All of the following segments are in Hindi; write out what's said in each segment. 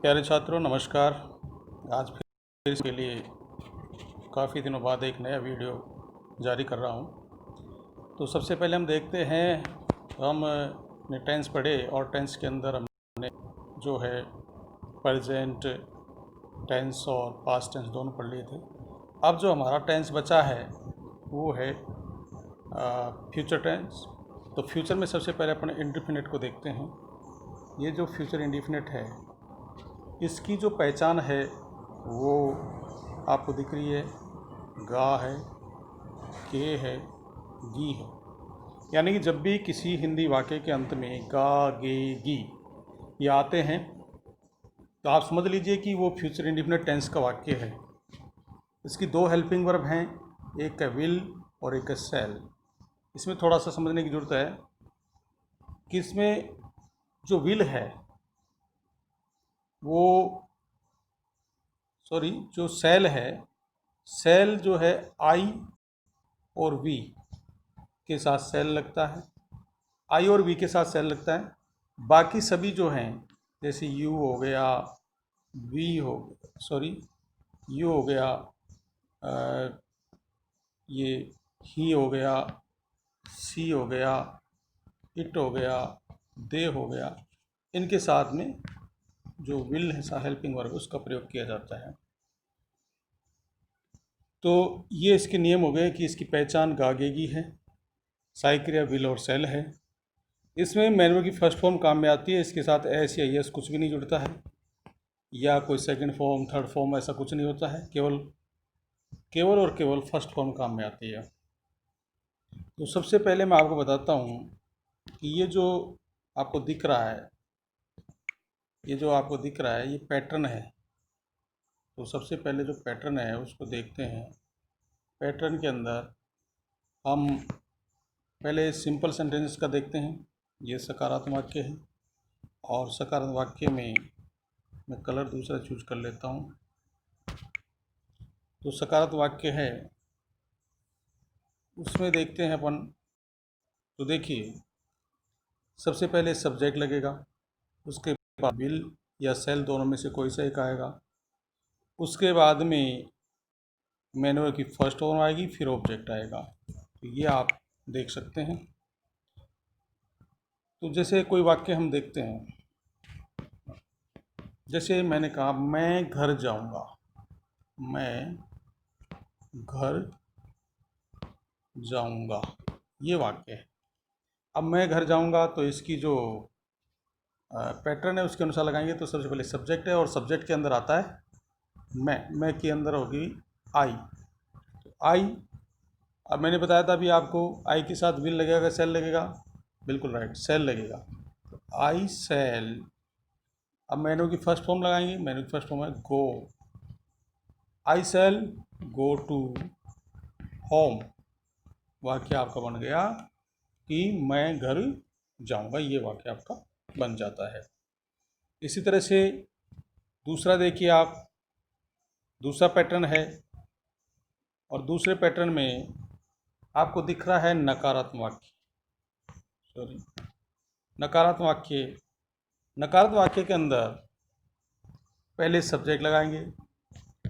प्यारे छात्रों नमस्कार। आज फिर इसके लिए काफ़ी दिनों बाद एक नया वीडियो जारी कर रहा हूँ। तो सबसे पहले हम देखते हैं, हमने टेंस पढ़े और टेंस के अंदर हमने जो है प्रेजेंट टेंस और पास्ट टेंस दोनों पढ़ लिए थे। अब जो हमारा टेंस बचा है वो है फ्यूचर टेंस। तो फ्यूचर में सबसे पहले अपन इंडेफिनिट को देखते हैं। ये जो फ्यूचर इंडेफिनिट है इसकी जो पहचान है वो आपको दिख रही है, गा है, के है, गी है। यानी कि जब भी किसी हिंदी वाक्य के अंत में गा, गे, गी ये आते हैं तो आप समझ लीजिए कि वो फ्यूचर इंडेफिनिट टेंस का वाक्य है। इसकी दो हेल्पिंग वर्ब हैं, एक है विल और एक है शैल। इसमें थोड़ा सा समझने की ज़रूरत है कि इसमें जो विल है वो जो सेल है, सेल जो है आई और वी के साथ सेल लगता है, आई और वी के साथ सेल लगता है। बाकी सभी जो हैं जैसे यू हो गया, वी हो यू हो गया, ये ही हो गया, सी हो गया, इट हो गया, दे हो गया, इनके साथ में जो विल है हेल्पिंग वर्ब उसका प्रयोग किया जाता है। तो ये इसके नियम हो गए कि इसकी पहचान गागेगी है, सहायक क्रिया विल और सेल है। इसमें मैनुअल की फर्स्ट फॉर्म काम में आती है, इसके साथ एस या यस कुछ भी नहीं जुड़ता है, या कोई सेकंड फॉर्म थर्ड फॉर्म ऐसा कुछ नहीं होता है, केवल और केवल फर्स्ट फॉर्म काम में आती है। तो सबसे पहले मैं आपको बताता हूँ कि ये जो आपको दिख रहा है ये पैटर्न है। तो सबसे पहले जो पैटर्न है उसको देखते हैं। पैटर्न के अंदर हम पहले सिंपल सेंटेंस का देखते हैं। ये सकारात्मक वाक्य है और सकारात्मक वाक्य में मैं कलर दूसरा चूज कर लेता हूँ। तो सकारात्मक वाक्य है उसमें देखते हैं अपन। तो देखिए सबसे पहले सब्जेक्ट लगेगा, उसके बाद विल या सेल दोनों में से कोई सा एक आएगा, उसके बाद में मैनुअल की फर्स्ट फॉर्म आएगी, फिर ऑब्जेक्ट आएगा। तो ये आप देख सकते हैं। तो जैसे कोई वाक्य हम देखते हैं, जैसे मैंने कहा मैं घर जाऊंगा, मैं घर जाऊंगा, ये वाक्य है। अब मैं घर जाऊंगा तो इसकी जो पैटर्न है उसके अनुसार लगाएंगे। तो सबसे पहले सब्जेक्ट है और सब्जेक्ट के अंदर आता है मैं के अंदर होगी आई। तो आई, अब मैंने बताया था अभी आपको, आई के साथ विल लगेगा, सेल लगेगा, बिल्कुल राइट, सेल लगेगा। तो आई सेल। अब मैनू की फर्स्ट फॉर्म लगाएंगे, मैनू की फर्स्ट फॉर्म है गो, आई सेल गो टू होम। वाक्य आपका बन गया कि मैं घर जाऊंगा, ये वाक्य आपका बन जाता है। इसी तरह से दूसरा देखिए आप, दूसरा पैटर्न है और दूसरे पैटर्न में आपको दिख रहा है नकारात्मक वाक्य। नकारात्मक वाक्य, नकारात्मक वाक्य के अंदर पहले सब्जेक्ट लगाएंगे,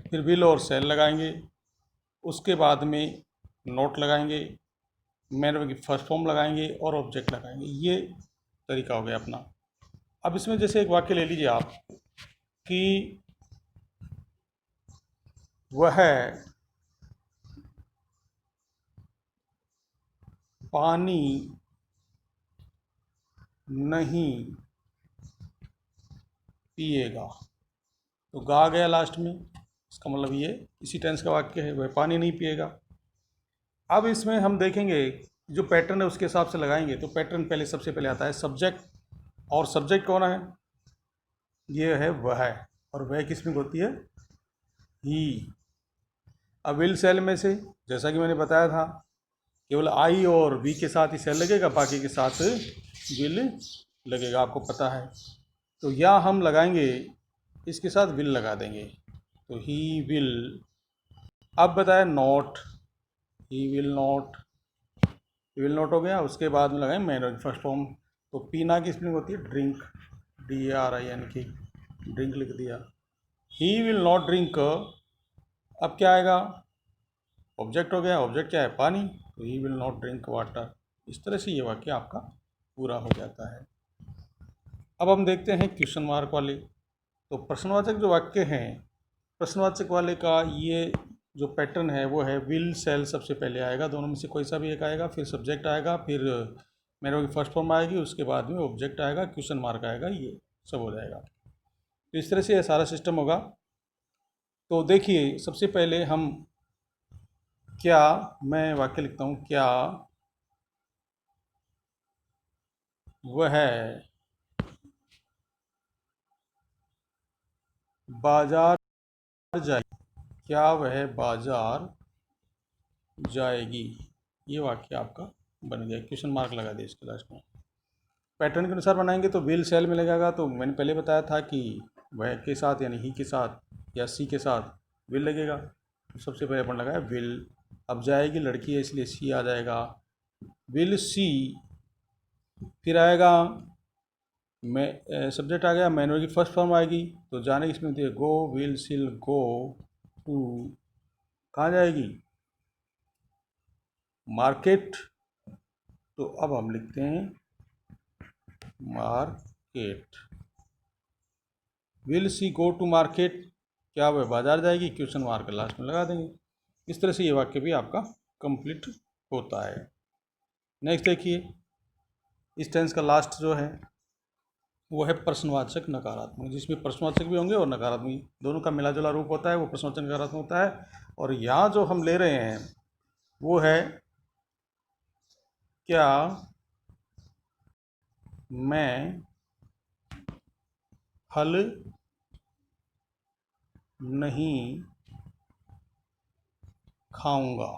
फिर विल और सेल लगाएंगे, उसके बाद में नोट लगाएंगे, मैन की फर्स्ट फॉर्म लगाएंगे और ऑब्जेक्ट लगाएंगे। ये तरीका हो गया अपना। अब इसमें जैसे एक वाक्य ले लीजिए आप कि वह पानी नहीं पिएगा। तो गा गया लास्ट में, इसका मतलब ये इसी टेंस का वाक्य है, वह पानी नहीं पिएगा। अब इसमें हम देखेंगे जो पैटर्न है उसके हिसाब से लगाएंगे। तो पैटर्न पहले सबसे पहले आता है सब्जेक्ट, और सब्जेक्ट कौन है, ये है वह, और वह किस में होती है, ही। अब विल सेल में से जैसा कि मैंने बताया था केवल आई और वी के साथ ही सेल लगेगा, बाकी के साथ विल लगेगा, आपको पता है। तो या हम लगाएंगे इसके साथ विल लगा देंगे, तो ही विल। अब बताया नॉट, ही विल नॉट हो गया। उसके बाद में लगाएं मैन फर्स्ट फॉर्म। तो पीना की स्पेलिंग होती है ड्रिंक, DRINK। ड्रिंक लिख दिया। ही विल नॉट ड्रिंक, अब क्या आएगा, ऑब्जेक्ट हो गया, ऑब्जेक्ट क्या है, पानी, तो he will not drink water. इस तरह से ये वाक्य आपका पूरा हो जाता है। अब हम देखते हैं क्वेश्चन मार्क वाले। तो प्रश्नवाचक जो वाक्य हैं, प्रश्नवाचक वाले का ये जो पैटर्न है वो है विल सेल सबसे पहले आएगा, दोनों में से कोई सा भी एक आएगा, फिर सब्जेक्ट आएगा, फिर मैंने की फर्स्ट फॉर्म आएगी, उसके बाद में ऑब्जेक्ट आएगा, क्वेश्चन मार्क आएगा, ये सब हो जाएगा। तो इस तरह से ये सारा सिस्टम होगा। तो देखिए सबसे पहले हम क्या, मैं वाक्य लिखता हूँ, क्या वह बाजार जाएगी, क्या वह बाजार जाएगी, ये वाक्य आपका बन गया। क्वेश्चन मार्क लगा दिया इसके लास्ट में। पैटर्न के अनुसार बनाएंगे तो विल सेल में लगेगा, तो मैंने पहले बताया था कि वह के साथ यानी ही के साथ या सी के साथ विल लगेगा। तो सबसे पहले अपन लगाया विल। अब जाएगी लड़की है इसलिए सी आ जाएगा, विल सी। फिर आएगा मैं, सब्जेक्ट आ गया, मैनुअल की फर्स्ट फॉर्म आएगी, तो जाने की इसमें होती है गो, विल सिल गो टू, कहाँ जाएगी, मार्केट। तो अब हम लिखते हैं market. Will see go to market, क्या वह बाजार जाएगी, क्वेश्चन मार्क लास्ट में लगा देंगे। इस तरह से ये वाक्य भी आपका कंप्लीट होता है। नेक्स्ट देखिए, इस टेंस का लास्ट जो है वो है प्रश्नवाचक नकारात्मक, जिसमें प्रश्नवाचक भी होंगे और नकारात्मक, दोनों का मिला जुला रूप होता है, वो प्रश्नवाचक नकारात्मक होता है। और यहाँ जो हम ले रहे हैं वो है क्या मैं फल नहीं खाऊंगा,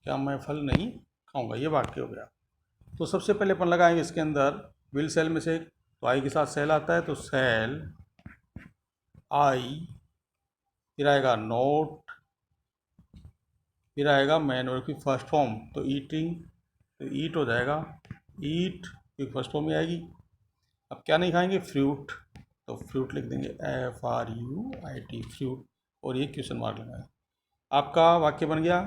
क्या मैं फल नहीं खाऊंगा, ये वाक्य हो गया। तो सबसे पहले अपन लगाएंगे इसके अंदर विल सेल में से, तो आई के साथ सेल आता है, तो सेल आई, फिर आएगा नोट, फिर आएगा मैनुअल की फर्स्ट फॉर्म, तो ईटिंग, तो ईट हो जाएगा, ईट की फर्स्ट फॉर्म में आएगी। अब क्या नहीं खाएंगे, फ्रूट, तो फ्रूट लिख देंगे FRUIT, फ्रूट, और ये क्वेश्चन मार्क लगाए। आपका वाक्य बन गया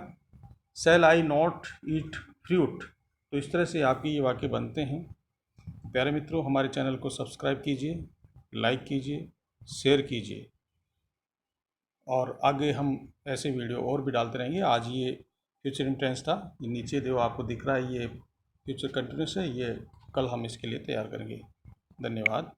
sell I not eat fruit. तो इस तरह से आपके ये वाक्य बनते हैं। प्यारे मित्रों, हमारे चैनल को सब्सक्राइब कीजिए, लाइक कीजिए, शेयर कीजिए, और आगे हम ऐसे वीडियो और भी डालते रहेंगे। आज ये फ्यूचर इंटेंस था, ये नीचे जो आपको दिख रहा है ये फ्यूचर कंटिन्यूस है, ये कल हम इसके लिए तैयार करेंगे। धन्यवाद।